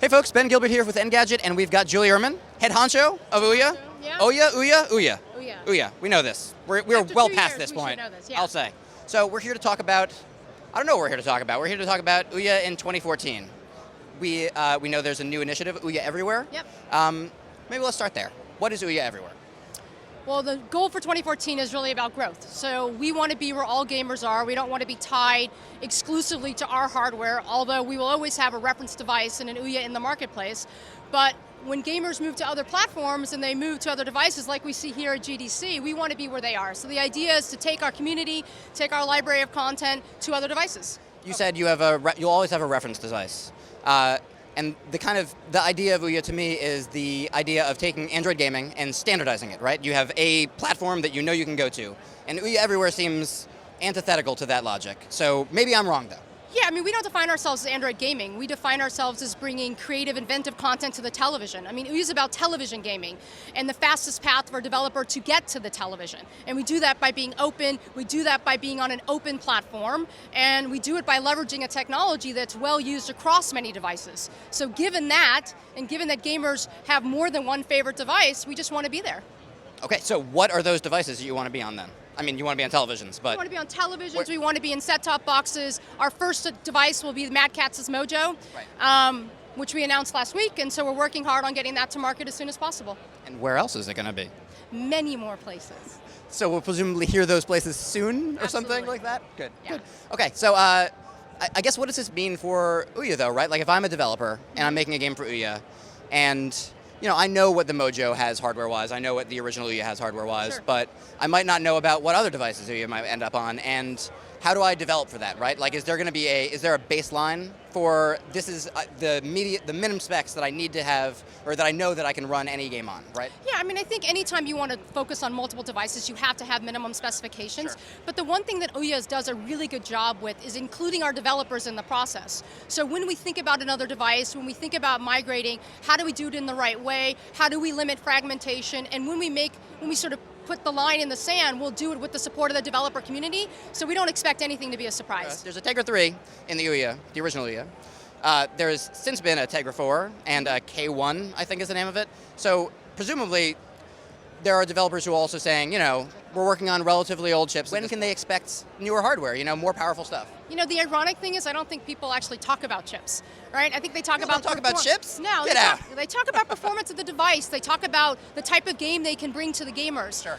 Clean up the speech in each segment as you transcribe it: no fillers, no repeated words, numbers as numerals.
Hey folks, Ben Gilbert here with Engadget, and we've got Julie Uhrman, head honcho of Ouya. Yeah. Ouya. We know this. We're well past this point, know this, yeah. I'll say. So we're here to talk about, I don't know what we're here to talk about. We're here to talk about Ouya in 2014. We know there's a new initiative, Ouya Everywhere. Yep. Maybe let's start there. What is Ouya Everywhere? Well, the goal for 2014 is really about growth. So we want to be where all gamers are. We don't want to be tied exclusively to our hardware, although we will always have a reference device and an Ouya in the marketplace. But when gamers move to other platforms and they move to other devices like we see here at GDC, we want to be where they are. So the idea is to take our community, take our library of content to other devices. You said you'll always have a reference device. And the idea of Ouya to me is the idea of taking Android gaming and standardizing it, right? You have a platform that you know you can go to. And Ouya Everywhere seems antithetical to that logic. So maybe I'm wrong though. Yeah, I mean, we don't define ourselves as Android gaming. We define ourselves as bringing creative, inventive content to the television. I mean, Ouya is about television gaming and the fastest path for a developer to get to the television. And we do that by being open, we do that by being on an open platform, and we do it by leveraging a technology that's well used across many devices. So given that, and given that gamers have more than one favorite device, we just want to be there. Okay, so what are those devices that you want to be on then? I mean, you want to be on televisions, but... We want to be on televisions, we want to be in set-top boxes. Our first device will be the Mad Catz' Mojo, right. Which we announced last week, and so we're working hard on getting that to market as soon as possible. And where else is it going to be? Many more places. So we'll presumably hear those places soon, or Absolutely. Something like that? Good, Yeah. Good. Okay, so I guess what does this mean for Ouya though, right? Like if I'm a developer, and I'm making a game for Ouya, and I know what the Mojo has hardware-wise, I know what the original Ouya has hardware-wise, Sure. but I might not know about what other devices Ouya might end up on, and how do I develop for that, right? Like, is there a baseline for this is the minimum specs that I need to have, or that I know that I can run any game on, right? Yeah, I mean, I think anytime you want to focus on multiple devices, you have to have minimum specifications. Sure. But the one thing that Ouya does a really good job with is including our developers in the process. So when we think about another device, when we think about migrating, how do we do it in the right way? How do we limit fragmentation? And when we sort of put the line in the sand, we'll do it with the support of the developer community, so we don't expect anything to be a surprise. There's a Tegra 3 in the Ouya, the original Ouya. There's since been a Tegra 4 and a K1, I think is the name of it. So presumably, there are developers who are also saying, we're working on relatively old chips. When can they expect newer hardware, more powerful stuff? The ironic thing is I don't think people actually talk about chips, right? I think they talk about... Talk about chips? No, Get out. They talk about performance of the device. They talk about the type of game they can bring to the gamers. Sure.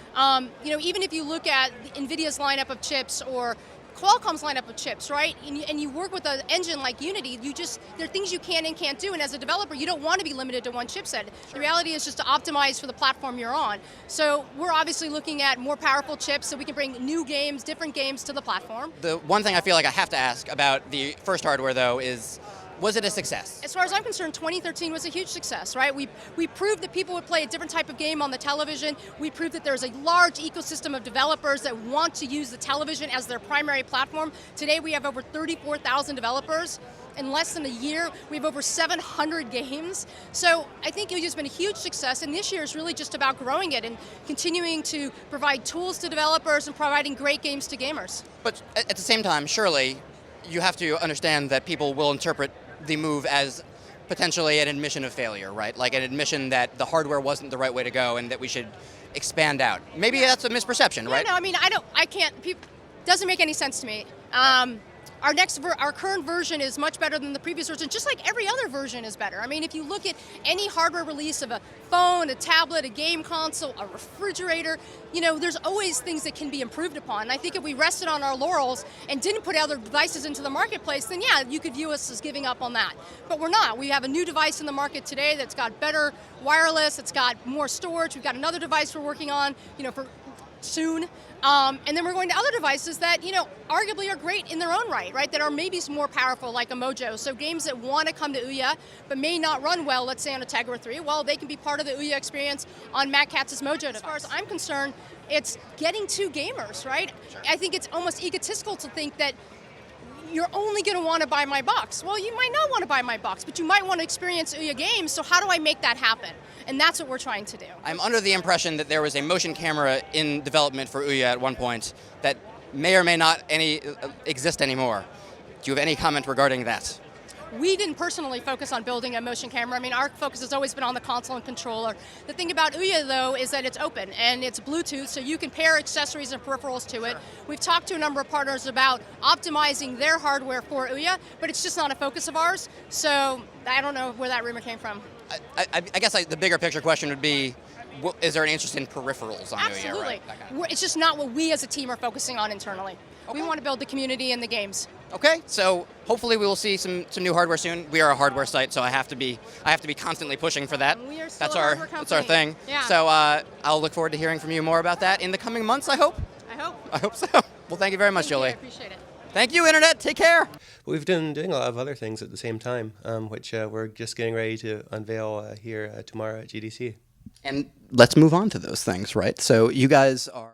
Even if you look at NVIDIA's lineup of chips or Qualcomm's lineup of chips, right? And you work with an engine like Unity, there are things you can and can't do, and as a developer, you don't want to be limited to one chipset. Sure. The reality is just to optimize for the platform you're on. So we're obviously looking at more powerful chips so we can bring new games, different games to the platform. The one thing I feel like I have to ask about the first hardware, though, is, was it a success? As far as I'm concerned, 2013 was a huge success, right? We proved that people would play a different type of game on the television. We proved that there's a large ecosystem of developers that want to use the television as their primary platform. Today we have over 34,000 developers. In less than a year, we have over 700 games. So I think it's been a huge success, and this year is really just about growing it and continuing to provide tools to developers and providing great games to gamers. But at the same time, surely, you have to understand that people will interpret the move as potentially an admission of failure, right? Like an admission that the hardware wasn't the right way to go and that we should expand out. Maybe that's a misperception, right? No, I mean, doesn't make any sense to me. Our current version is much better than the previous version, just like every other version is better. I mean, if you look at any hardware release of a phone, a tablet, a game console, a refrigerator, there's always things that can be improved upon. And I think if we rested on our laurels and didn't put other devices into the marketplace, then yeah, you could view us as giving up on that. But we're not. We have a new device in the market today that's got better wireless, it's got more storage, we've got another device we're working on, for soon. And then we're going to other devices that, arguably are great in their own right, that are maybe more powerful, like a Mojo. So games that want to come to Ouya, but may not run well, let's say on a Tegra 3, well, they can be part of the Ouya experience on Mad Catz' Mojo device. As far as I'm concerned, it's getting to gamers, right? Sure. I think it's almost egotistical to think that you're only going to want to buy my box. Well, you might not want to buy my box, but you might want to experience Ouya games, so how do I make that happen? And that's what we're trying to do. I'm under the impression that there was a motion camera in development for Ouya at one point that may or may not exist anymore. Do you have any comment regarding that? we didn't personally focus on building a motion camera. I mean, our focus has always been on the console and controller. The thing about Ouya, though, is that it's open and it's Bluetooth, so you can pair accessories and peripherals to it. We've talked to a number of partners about optimizing their hardware for Ouya, but it's just not a focus of ours. So I don't know where that rumor came from. I guess the bigger picture question would be, is there an interest in peripherals on Ouya? Absolutely. Right? It's just not what we as a team are focusing on internally. Okay. We want to build the community and the games. Okay, so hopefully we will see some new hardware soon. We are a hardware site, so I have to be constantly pushing for that. We are still that's a our hardware that's our company. thing. Yeah. So I'll look forward to hearing from you more about that in the coming months. I hope. I hope so. Well, thank you very much, Julie. I appreciate it. Thank you, Internet. Take care. We've been doing a lot of other things at the same time, which we're just getting ready to unveil here tomorrow at GDC. And let's move on to those things, right? So you guys are